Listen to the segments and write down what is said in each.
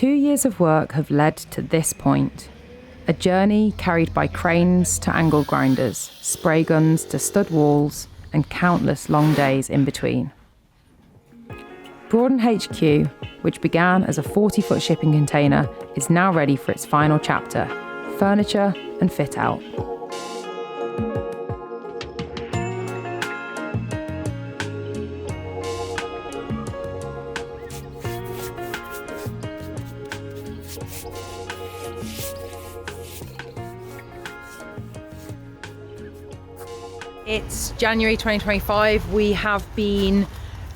2 years of work have led to this point. A journey carried by cranes to angle grinders, spray guns to stud walls, and countless long days in between. Broaden HQ, which began as a 40-foot shipping container, is now ready for its final chapter, furniture and fit out. It's January 2025. We have been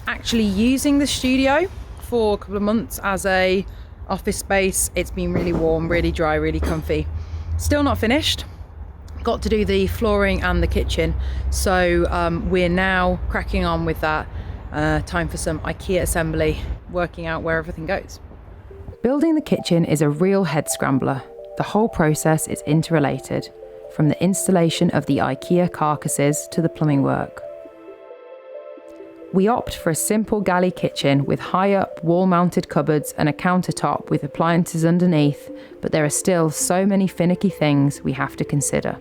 actually using the studio for a couple of months as a office space. It's been really warm, really dry, really comfy. Still not finished. Got to do the flooring and the kitchen. So we're now cracking on with that. Time for some IKEA assembly, working out where everything goes. Building the kitchen is a real head scrambler. The whole process is interrelated, from the installation of the IKEA carcasses to the plumbing work. We opt for a simple galley kitchen with high-up wall-mounted cupboards and a countertop with appliances underneath, but there are still so many finicky things we have to consider.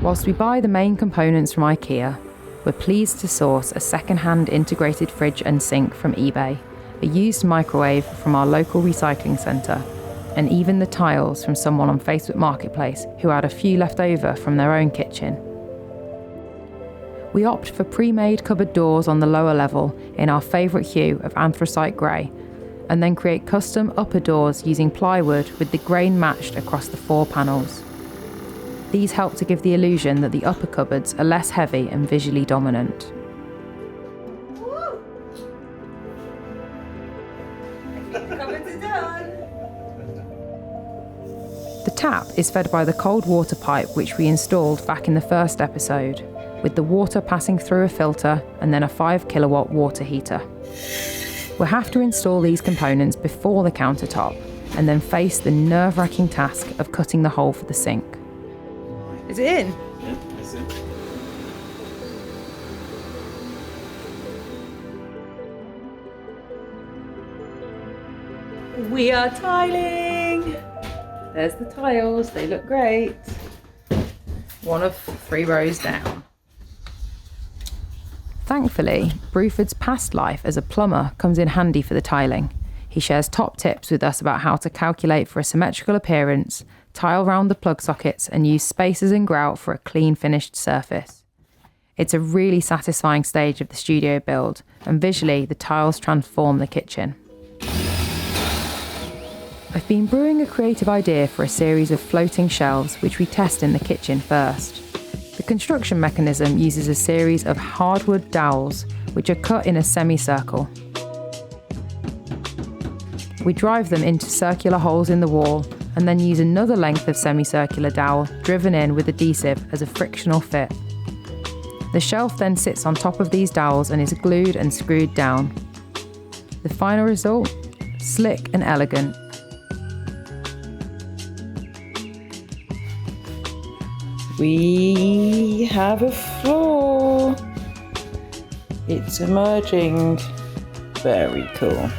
Whilst we buy the main components from IKEA, we're pleased to source a second-hand integrated fridge and sink from eBay, a used microwave from our local recycling centre, and even the tiles from someone on Facebook Marketplace who had a few left over from their own kitchen. We opt for pre-made cupboard doors on the lower level in our favourite hue of anthracite grey, and then create custom upper doors using plywood with the grain matched across the 4 panels. These help to give the illusion that the upper cupboards are less heavy and visually dominant. The tap is fed by the cold water pipe which we installed back in the first episode, with the water passing through a filter and then a 5 kilowatt water heater. We'll have to install these components before the countertop and then face the nerve-wracking task of cutting the hole for the sink. Is it in? Yeah, it's in. We are tiling! There's the tiles, they look great. 1 of 3 rows down. Thankfully, Bruford's past life as a plumber comes in handy for the tiling. He shares top tips with us about how to calculate for a symmetrical appearance, tile round the plug sockets and use spacers and grout for a clean finished surface. It's a really satisfying stage of the studio build, and visually the tiles transform the kitchen. I've been brewing a creative idea for a series of floating shelves which we test in the kitchen first. The construction mechanism uses a series of hardwood dowels which are cut in a semicircle. We drive them into circular holes in the wall and then use another length of semicircular dowel driven in with adhesive as a frictional fit. The shelf then sits on top of these dowels and is glued and screwed down. The final result? Slick and elegant. We have a floor. It's emerging. Very cool.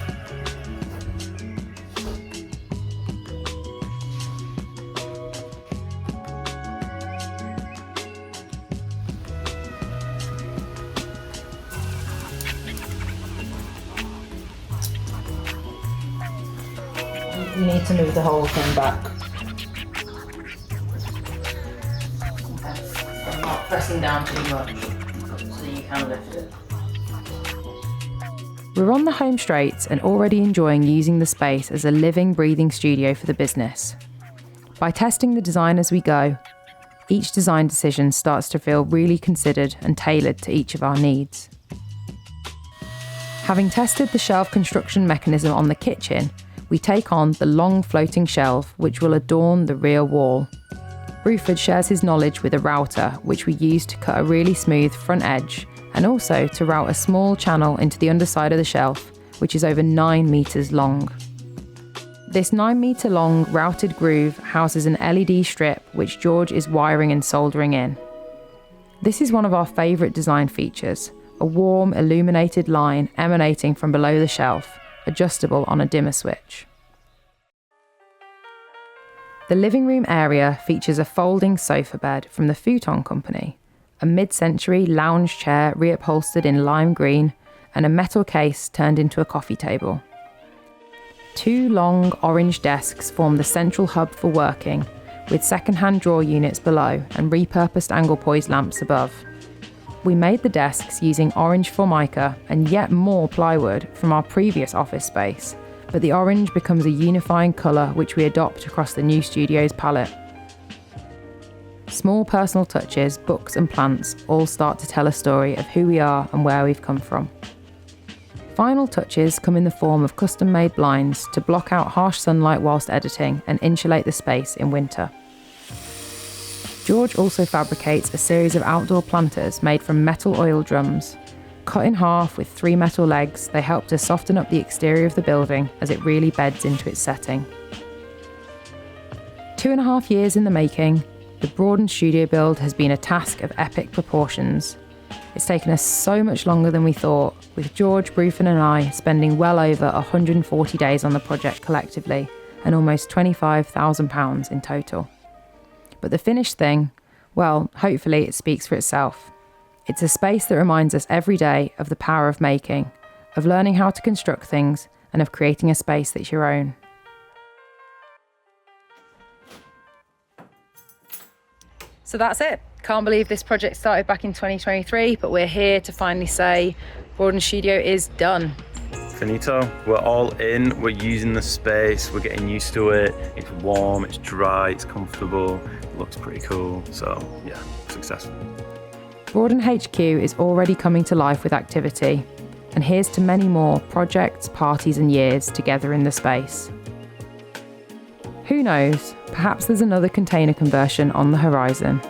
You need to move the whole thing back. I'm not pressing down too much, so you can lift it. We're on the home straight and already enjoying using the space as a living, breathing studio for the business. By testing the design as we go, each design decision starts to feel really considered and tailored to each of our needs. Having tested the shelf construction mechanism on the kitchen, we take on the long floating shelf which will adorn the rear wall. Bruford shares his knowledge with a router which we use to cut a really smooth front edge and also to route a small channel into the underside of the shelf, which is over 9 metres long. This 9 metre long routed groove houses an LED strip which George is wiring and soldering in. This is one of our favourite design features, a warm, illuminated line emanating from below the shelf, adjustable on a dimmer switch. The living room area features a folding sofa bed from the Futon Company, a mid-century lounge chair reupholstered in lime green, and a metal case turned into a coffee table. 2 long orange desks form the central hub for working, with second-hand drawer units below and repurposed angle poise lamps above. We made the desks using orange formica and yet more plywood from our previous office space, but the orange becomes a unifying colour which we adopt across the new studio's palette. Small personal touches, books and plants all start to tell a story of who we are and where we've come from. Final touches come in the form of custom-made blinds to block out harsh sunlight whilst editing and insulate the space in winter. George also fabricates a series of outdoor planters made from metal oil drums. Cut in half with 3 metal legs, they help to soften up the exterior of the building as it really beds into its setting. 2.5 years in the making, the Broaden studio build has been a task of epic proportions. It's taken us so much longer than we thought, with George, Brufin and I spending well over 140 days on the project collectively and almost £25,000 in total. But the finished thing, well, hopefully it speaks for itself. It's a space that reminds us every day of the power of making, of learning how to construct things, and of creating a space that's your own. So that's it. Can't believe this project started back in 2023, but we're here to finally say Broaden Studio is done. Finito. We're all in, we're using the space, we're getting used to it. It's warm, it's dry, it's comfortable, it looks pretty cool. So yeah, successful. Broaden HQ is already coming to life with activity, and here's to many more projects, parties and years together in the space. Who knows, perhaps there's another container conversion on the horizon.